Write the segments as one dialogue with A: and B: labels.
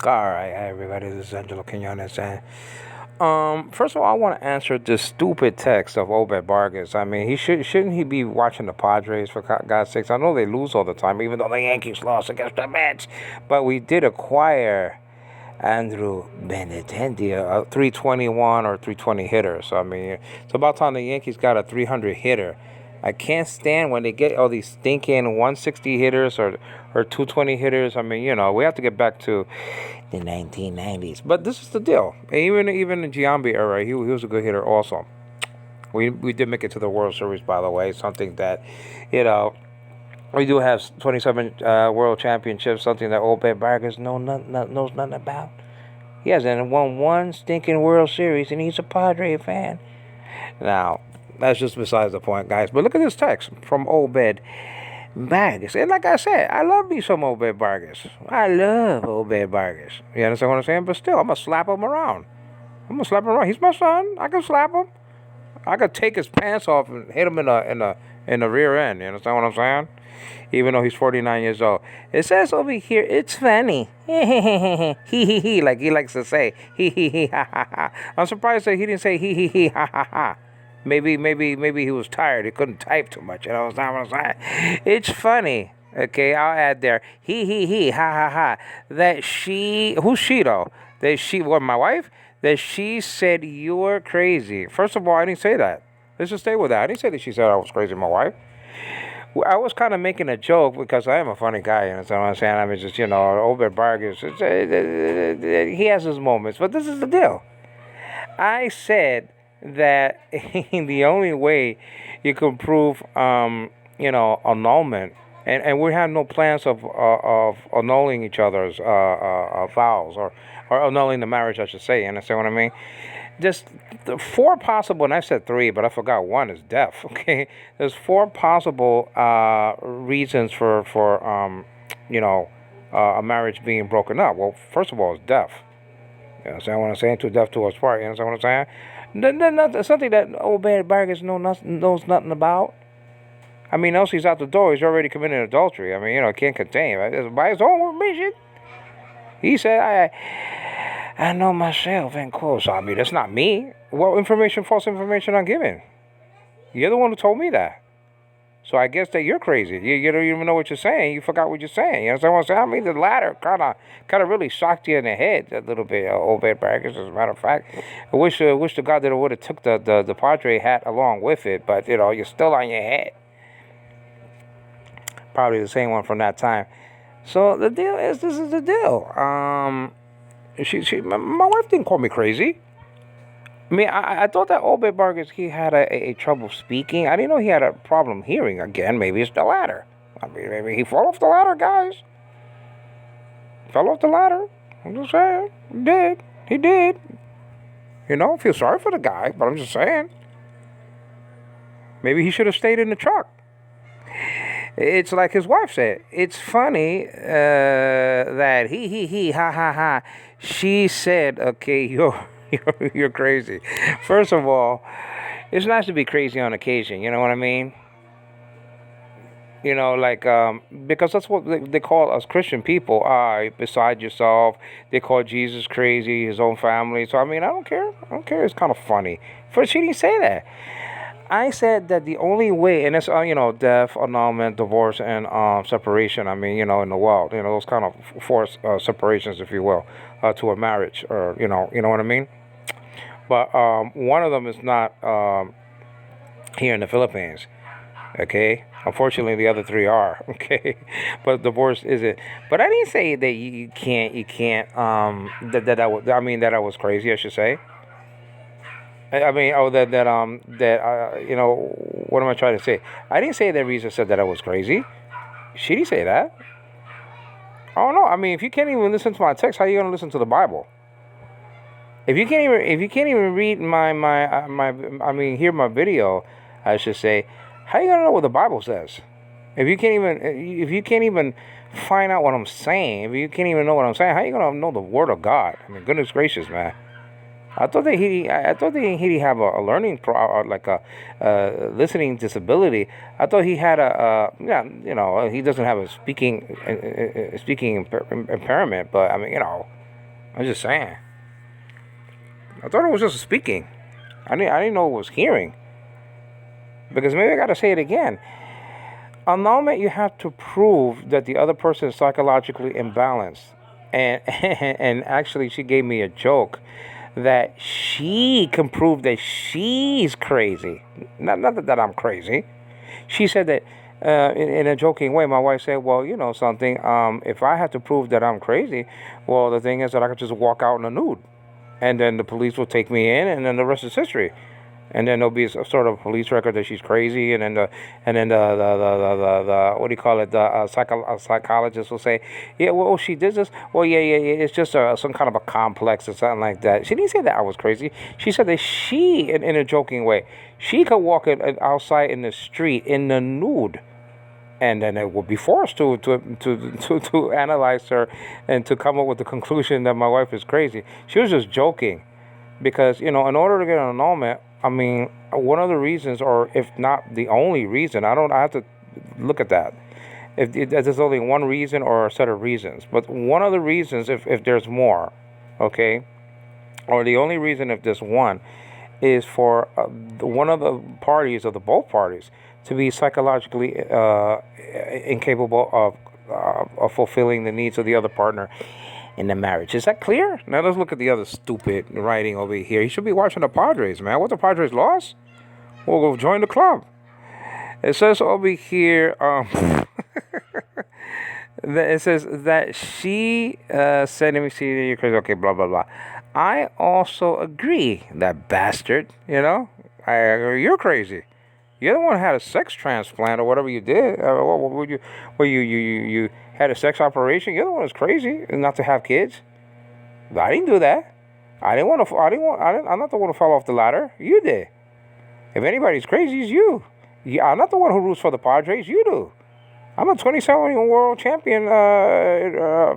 A: All right, hey everybody, this is Angelo Quinones, and first of all, I want to answer this stupid text of Obed Vargas. I mean, shouldn't he be watching the Padres for God's sakes? I know they lose all the time, even though the Yankees lost against the Mets, but we did acquire Andrew Benintendi, a 321 or 320 hitter. So I mean, it's about time the Yankees got a 300 hitter. I can't stand when they get all these stinking 160 hitters or 220 hitters. I mean, we have to get back to the 1990s. But this is the deal. Even the Giambi era, he was a good hitter also. We did make it to the World Series, by the way. Something that, you know, we do have 27 World Championships. Something that Obed Vargas knows nothing about. He hasn't won one stinking World Series, and he's a Padre fan. Now, that's just besides the point, guys. But look at this text from Obed Vargas. And like I said, I love me some Obed Vargas. I love Obed Vargas. You understand what I'm saying? But still, I'm going to slap him around. He's my son. I can slap him. I could take his pants off and hit him in the rear end. You understand what I'm saying? Even though he's 49 years old. It says over here, it's funny. He, like he likes to say. He, ha, ha, ha. I'm surprised that he didn't say he, ha, ha, ha. Maybe he was tired. He couldn't type too much. You know what I'm saying? It's funny. Okay, I'll add there. He, ha, ha, ha. That she, who's she though? My wife? That she said you're crazy. First of all, I didn't say that. Let's just stay with that. I didn't say that she said I was crazy, my wife. I was kind of making a joke because I am a funny guy, you know what I'm saying? I mean, just, Obed Vargas, he has his moments. But this is the deal. I said that the only way you can prove, annulment, and we have no plans of annulling each other's vows or annulling the marriage, I should say. You understand what I mean? Just the four possible, and I said three, but I forgot one is death. Okay, there's four possible reasons for a marriage being broken up. Well, first of all, it's death. You understand what I'm saying? To death to us part. You understand what I'm saying? Something that Obed Vargas knows nothing about. I mean, once he's out the door, he's already committed adultery. I mean, can't contain. Right? By his own admission, he said, I know myself, end quote. So, I mean, that's not me. What false information I'm giving? You're the one who told me that. So I guess that you're crazy. You don't even know what you're saying. You forgot what you're saying. You understand what I'm saying? I mean, the latter kind of really shocked you in the head a little bit, Obed Vargas, as a matter of fact. I wish to God that it would have took the Padre hat along with it, but, you're still on your head. Probably the same one from that time. So the deal is, this is the deal. My wife didn't call me crazy. I mean, I thought that Obed Vargas, he had a trouble speaking. I didn't know he had a problem hearing. Again, maybe it's the ladder. I mean, maybe he fell off the ladder, guys. Fell off the ladder. I'm just saying. He did. I feel sorry for the guy, but I'm just saying. Maybe he should have stayed in the truck. It's like his wife said. It's funny that he, ha, ha, ha. She said, okay, you're crazy. First of all, it's nice to be crazy on occasion. You know what I mean? Because that's what they call us Christian people. Beside yourself. They call Jesus crazy, his own family. So, I mean, I don't care. It's kind of funny. First, she didn't say that. I said that the only way, and it's, death, annulment, divorce, and separation, I mean, in the world, those kind of forced separations, if you will, to a marriage, or, you know what I mean? But one of them is not here in the Philippines, okay? Unfortunately, the other three are, okay? But divorce isn't. But I didn't say that you can't, that I was crazy, I should say. I mean, what am I trying to say? I didn't say that Risa said that I was crazy. She didn't say that. I don't know. I mean, if you can't even listen to my text, how are you gonna listen to the Bible? If you can't even read hear my video, I should say, how are you gonna know what the Bible says? If you can't even find out what I'm saying, if you can't even know what I'm saying, how are you gonna know the Word of God? I mean, goodness gracious, man. I thought that he have a learning listening disability. I thought he had he doesn't have a speaking impairment. But I mean, I'm just saying. I thought it was just speaking. I didn't know it was hearing. Because maybe I got to say it again. Annulment, you have to prove that the other person is psychologically imbalanced. And and actually, she gave me a joke that she can prove that she's crazy. Not that I'm crazy. She said that in a joking way. My wife said, "Well, you know something. If I had to prove that I'm crazy, well, the thing is that I could just walk out in a nude, and then the police will take me in, and then the rest is history." And then there'll be a sort of police record that she's crazy, and then the what do you call it? The psychologist will say, yeah, well, she did this. Well, yeah. It's just some kind of a complex or something like that. She didn't say that I was crazy. She said that she, in a joking way, she could walk outside in the street in the nude, and then it would be forced to analyze her and to come up with the conclusion that my wife is crazy. She was just joking. Because, in order to get an annulment, I mean, one of the reasons, or if not the only reason, I have to look at that. If there's only one reason or a set of reasons. But one of the reasons, if there's more, okay, or the only reason if there's one, is for one of the parties, or the both parties, to be psychologically incapable of fulfilling the needs of the other partner in the marriage. Is that clear? Now let's look at the other stupid writing over here. You should be watching the Padres, man. What, the Padres lost? Well, go join the club. It says over here, it says that she said, let me see, you're crazy. Okay, blah, blah, blah. I also agree, that bastard, you're crazy. You're the one who had a sex transplant or whatever you did. You had a sex operation. You're the one who's crazy not to have kids. I didn't do that. I'm not the one who fell off the ladder. You did. If anybody's crazy, it's you. I'm not the one who roots for the Padres. You do. I'm a 27 world champion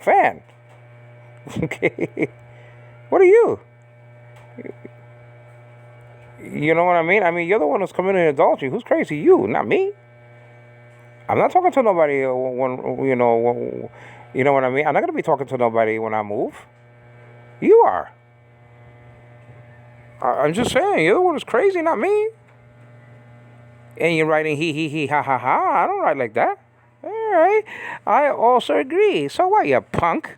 A: fan. Okay. What are you? You know what I mean? I mean, you're the one who's committing adultery. Who's crazy? You, not me. I'm not talking to nobody you know what I mean? I'm not going to be talking to nobody when I move. You are. I'm just saying, you're the one who's crazy, not me. And you're writing he, ha, ha, ha. I don't write like that. All right. I also agree. So what, you punk?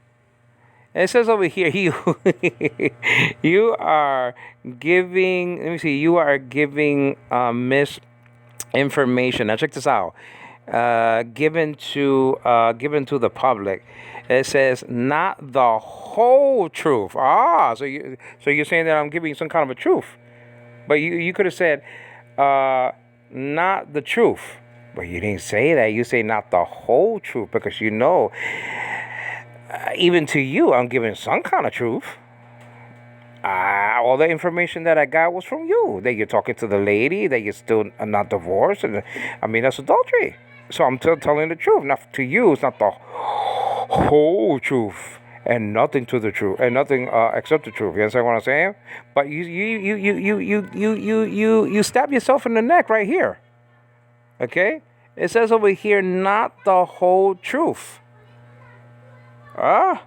A: It says over here, you are giving, let me see, you are giving misinformation. Now check this out. Given to the public. It says not the whole truth. So you're saying that I'm giving some kind of a truth. But you could have said not the truth. But you didn't say that. You say not the whole truth, because even to you, I'm giving some kind of truth. All the information that I got was from you. That you're talking to the lady, that you're still not divorced. And I mean, that's adultery. So I'm telling the truth. Not to you, it's not the whole truth. And nothing to the truth. And nothing except the truth. You understand what I'm saying? But you stab yourself in the neck right here. Okay? It says over here, not the whole truth. I'm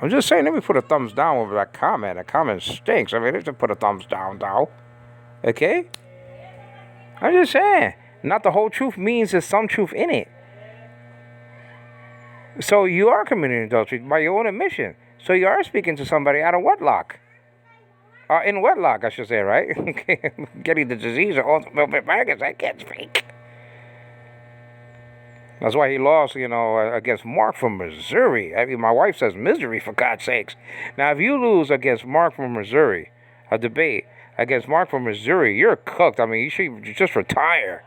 A: just saying, let me put a thumbs down over that comment. That comment stinks. I mean, let's just put a thumbs down. Okay? I'm just saying, not the whole truth means there's some truth in it. So you are committing adultery by your own admission. So you are speaking to somebody out of wedlock. In wedlock, I should say, right? Okay, getting the disease of ultimate maggots. I can't speak. That's why he lost, against Mark from Missouri. I mean, my wife says misery, for God's sakes. Now, if you lose against Mark from Missouri, a debate against Mark from Missouri, you're cooked. I mean, you should just retire.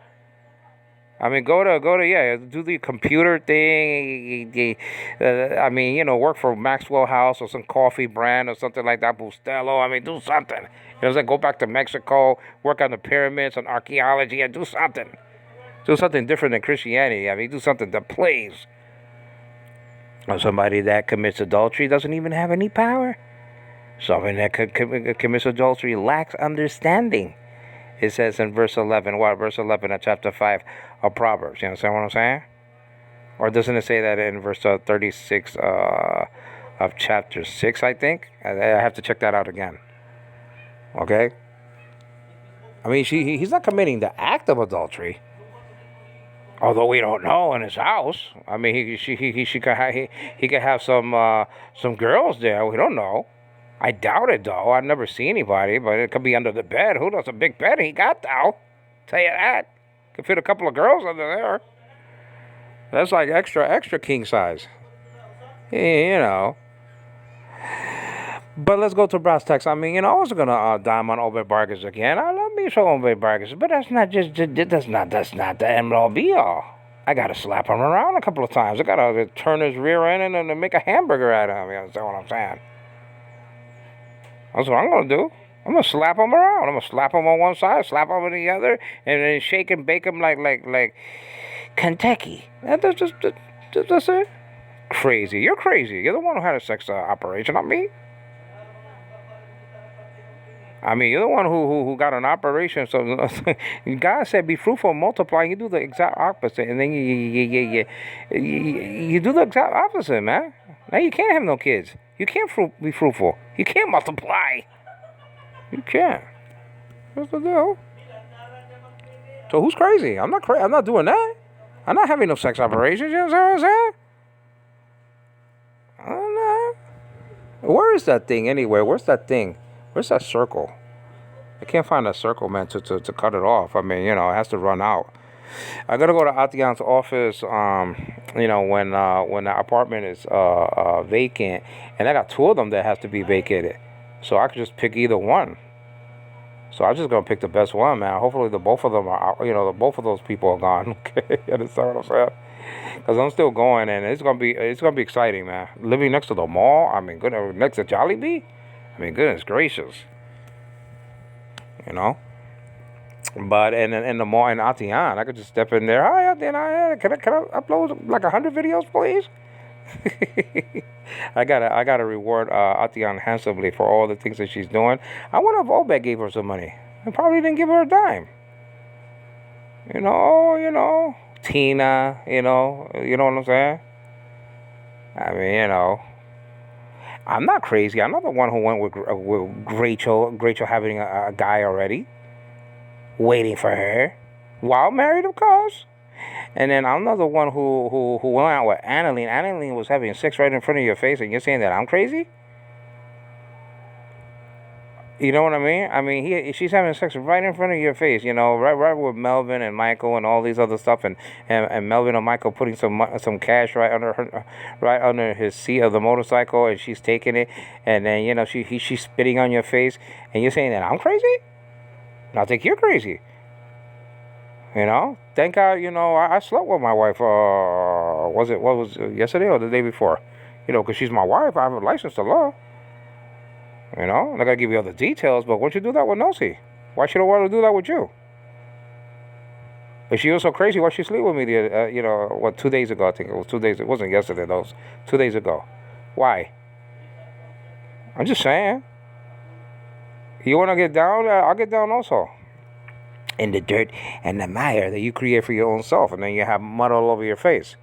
A: I mean, do the computer thing. Work for Maxwell House or some coffee brand or something like that, Bustelo. I mean, do something. Go back to Mexico, work on the pyramids, on archaeology, and do something. Do something different than Christianity. I mean, do something that plays. Somebody that commits adultery doesn't even have any power. Somebody that commits adultery lacks understanding. It says in verse 11, verse 11 of chapter 5 of Proverbs. You understand what I'm saying? Or doesn't it say that in verse 36 of chapter 6, I think? I have to check that out again. Okay? I mean, he's not committing the act of adultery. Although we don't know in his house. I mean, he could have some girls there. We don't know. I doubt it, though. I've never seen anybody, but it could be under the bed. Who knows? A big bed he got, though. Tell you that. Could fit a couple of girls under there. That's like extra king size. You know. But let's go to brass tacks. I mean, I was gonna dime on Obed Vargas again. I love me some Obed Vargas, but that's not that's not the end all be all. I gotta slap him around a couple of times. I gotta turn his rear end and then make a hamburger out of him. You understand what I'm saying? That's what I'm gonna do. I'm gonna slap him around. I'm gonna slap him on one side, slap him on the other, and then shake and bake him like Kentucky. That's it. Crazy. You're crazy. You're the one who had a sex operation, not me. I mean, you're the one who got an operation. So God said, "Be fruitful, multiply." You do the exact opposite, and then you do the exact opposite, man. Now you can't have no kids. You can't be fruitful. You can't multiply. You can't. What's the deal? So who's crazy? I'm not crazy. I'm not doing that. I'm not having no sex operations. You know what I'm saying? I don't know. Where is that thing anyway? Where's that thing? Where's that circle? I can't find that circle, man, to cut it off. I mean, it has to run out. I gotta go to Atian's office, when the apartment is vacant, and I got two of them that has to be vacated. So I could just pick either one. So I'm just gonna pick the best one, man. Hopefully the both of them are out, both of those people are gone. Okay, you understand what I'm saying? Because I'm still going, and it's gonna be exciting, man. Living next to the mall, I mean, next to Jollibee. I mean, goodness gracious. But in the mall in Atian, I could just step in there. Hi, Atian, can I upload like 100 videos, please? I gotta reward Atian handsomely for all the things that she's doing. I wonder if Obed gave her some money. I probably didn't give her a dime. Tina, you know what I'm saying? I mean, I'm not crazy. I'm not the one who went with Rachel having a guy already, waiting for her, while married, of course. And then I'm not the one who went out with Annalene. Annalene was having sex right in front of your face, and you're saying that I'm crazy? You know what I mean? I mean, she's having sex right in front of your face, right with Melvin and Michael and all these other stuff, and Melvin and Michael putting some cash right under his seat of the motorcycle, and she's taking it, and then she's spitting on your face, and you're saying that I'm crazy? I think you're crazy. Thank God, I slept with my wife. What was it, yesterday or the day before? Because she's my wife. I have a license to love. I'm not going to give you all the details, but why don't you do that with Nosy? Why should I want to do that with you? If she was so crazy, why she sleep with me, 2 days ago? I think it was 2 days. It wasn't yesterday, though. It was 2 days ago. Why? I'm just saying. You want to get down? I'll get down also. In the dirt and the mire that you create for your own self, and then you have mud all over your face.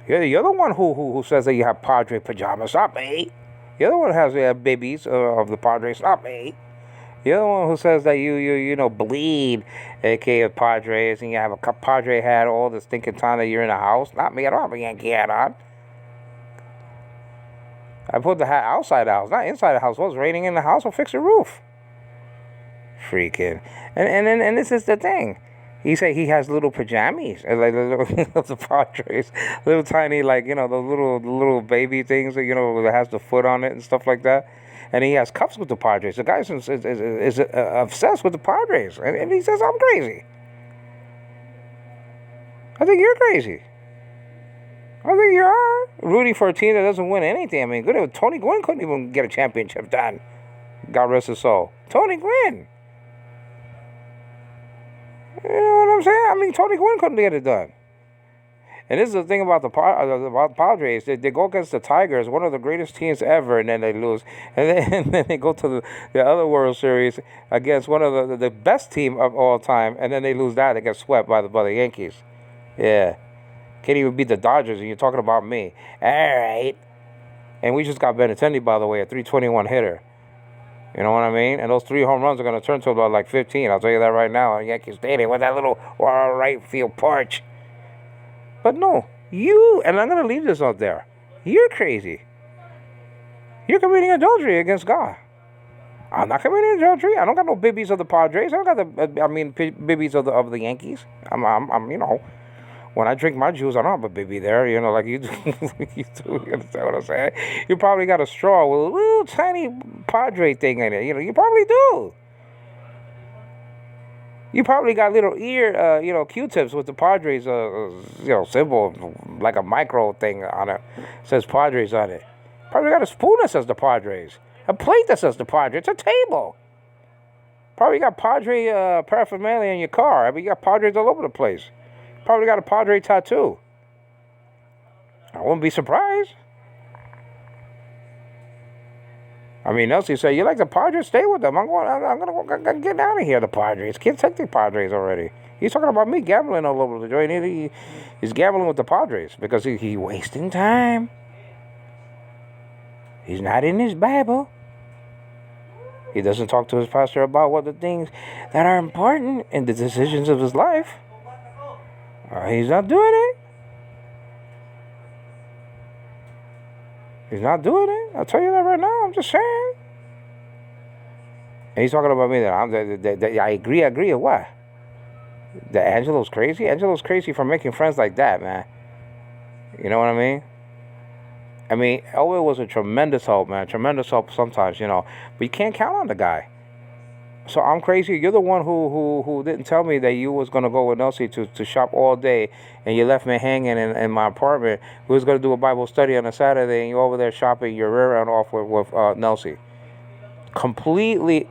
A: You're the one who says that you have Padre pajamas. Not me. You're the one who has babies of the Padres. Not me. You're the one who says that you bleed, aka Padres, and you have a Padre hat all the stinking time that you're in the house. Not me. I don't have a Yankee hat on. I put the hat outside the house, not inside the house. What's raining in the house? We'll fix the roof. Freaking. And this is the thing. He said he has little pajamas, like the Padres, little tiny, like those little baby things that has the foot on it and stuff like that. And he has cups with the Padres. The guy is obsessed with the Padres, and he says I'm crazy. I think you're crazy. I think you are rooting for a team that doesn't win anything. I mean, good. Tony Gwynn couldn't even get a championship done. God rest his soul. Tony Gwynn. You know what I'm saying? I mean, Tony Gwynn couldn't get it done. And this is the thing about the Padres. They go against the Tigers, one of the greatest teams ever, and then they lose. And then they go to the other World Series against one of the best team of all time, and then they lose that. They get swept by the Yankees. Yeah. Can't even beat the Dodgers, and you're talking about me. All right. And we just got Benintendi, by the way, a 321 hitter. You know what I mean? And those 3 home runs are going to turn to about like 15. I'll tell you that right now at Yankee Stadium with that little right field porch. But no, and I'm going to leave this out there. You're crazy. You're committing adultery against God. I'm not committing adultery. I don't got no bibbies of the Padres. I don't got bibbies of the Yankees. When I drink my juice, I don't have a baby there, like you do. You do. You understand what I'm saying? You probably got a straw with a little tiny Padre thing in it. You probably do. You probably got little ear, Q-tips with the Padres, symbol, like a micro thing on it. Says Padres on it. Probably got a spoon that says the Padres. A plate that says the Padres. It's a table. Probably got Padre paraphernalia in your car. I mean, you got Padres all over the place. Probably got a Padre tattoo. I wouldn't be surprised. I mean, Nelson said, "You like the Padres? Stay with them. I'm gonna get out of here. The Padres. Can't take the Padres already." He's talking about me gambling all over the joint. He's gambling with the Padres because he's wasting time. He's not in his Bible. He doesn't talk to his pastor about what the things that are important in the decisions of his life. He's not doing it. He's not doing it. I'll tell you that right now. I'm just saying. And he's talking about me that I agree or what? That Angelo's crazy? Angelo's crazy for making friends like that, man. You know what I mean? I mean, Elway was a tremendous help, man. Tremendous help sometimes, but you can't count on the guy. So I'm crazy. You're the one who didn't tell me that you was going to go with Nelsie to shop all day, and you left me hanging in my apartment. We was going to do a Bible study on a Saturday, and you're over there shopping your rear end off with Nelsie. Completely,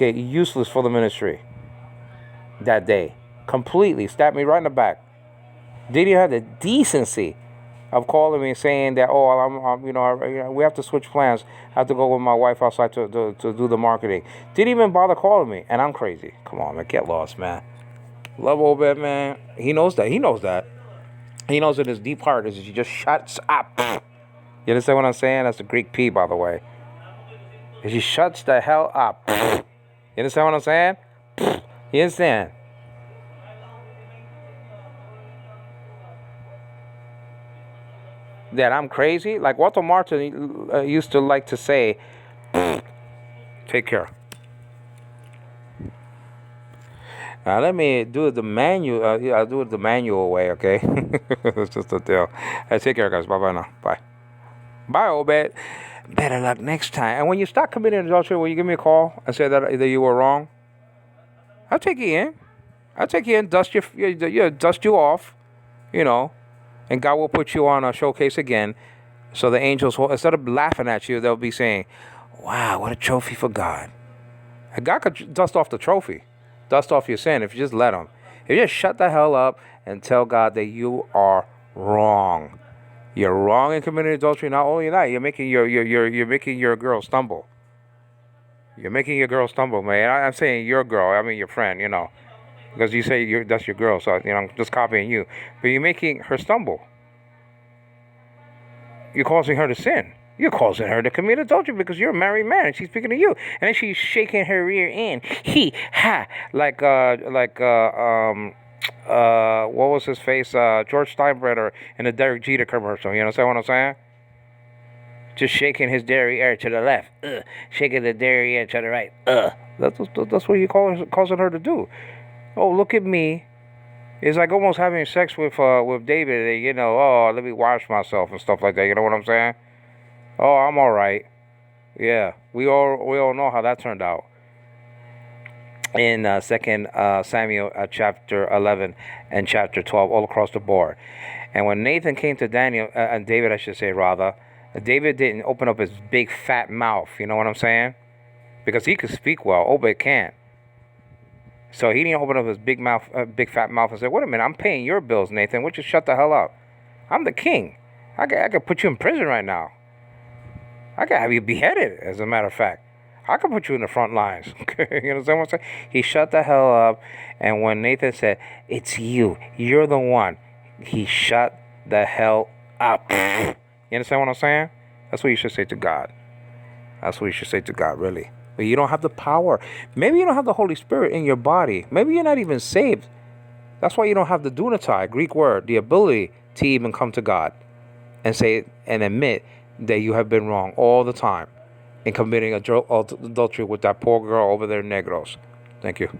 A: useless for the ministry that day. Completely. Stabbed me right in the back. Didn't even have the decency of calling me and saying that, we have to switch plans. I have to go with my wife outside to do the marketing. Didn't even bother calling me, and I'm crazy. Come on, man, get lost, man. Love Obed, man. He knows that. He knows in his deep heart is he just shuts up. You understand what I'm saying? That's the Greek P, by the way. He shuts the hell up. You understand what I'm saying? You understand? That I'm crazy? Like Walter Martin used to like to say, take care. Now let me do the manual. I'll do it the manual way, okay? It's just a deal. Hey, take care, guys. Bye-bye now. Bye. Bye, Obed. Better luck next time. And when you start committing adultery, will you give me a call and say that you were wrong? I'll take you in. Dust you off, and God will put you on a showcase again. So the angels will, instead of laughing at you, they'll be saying, "Wow, what a trophy for God." And God could dust off the trophy, dust off your sin if you just let him. If you just shut the hell up and tell God that you are wrong. You're wrong in committing adultery. Not only that, you're making your girl stumble. You're making your girl stumble, man. I'm saying your girl. I mean your friend. Because you say that's your girl, so I'm just copying you. But you're making her stumble. You're causing her to sin. You're causing her to commit adultery because you're a married man and she's speaking to you, and then she's shaking her rear end. Like what was his face? George Steinbrenner in the Derek Jeter commercial. You understand what I'm saying? Just shaking his derriere to the left, shaking the derriere to the right. That's what you're causing her to do. Oh, look at me. It's like almost having sex with David. Let me wash myself and stuff like that. You know what I'm saying? Oh, I'm all right. Yeah, we all know how that turned out. In 2 Samuel chapter 11 and chapter 12, all across the board. And when Nathan came to Daniel, and David, I should say rather, David didn't open up his big fat mouth. You know what I'm saying? Because he could speak well. Obed can't. So he didn't open up his big fat mouth and say, "Wait a minute, I'm paying your bills, Nathan. Would you shut the hell up? I'm the king. I could put you in prison right now. I could have you beheaded, as a matter of fact. I could put you in the front lines. You understand what I'm saying? He shut the hell up. And when Nathan said, "It's you. You're the one," he shut the hell up. You understand what I'm saying? That's what you should say to God. That's what you should say to God, really. But you don't have the power. Maybe you don't have the Holy Spirit in your body. Maybe you're not even saved. That's why you don't have the dunatai, Greek word, the ability to even come to God and say and admit that you have been wrong all the time in committing adultery with that poor girl over there in Negros. Thank you.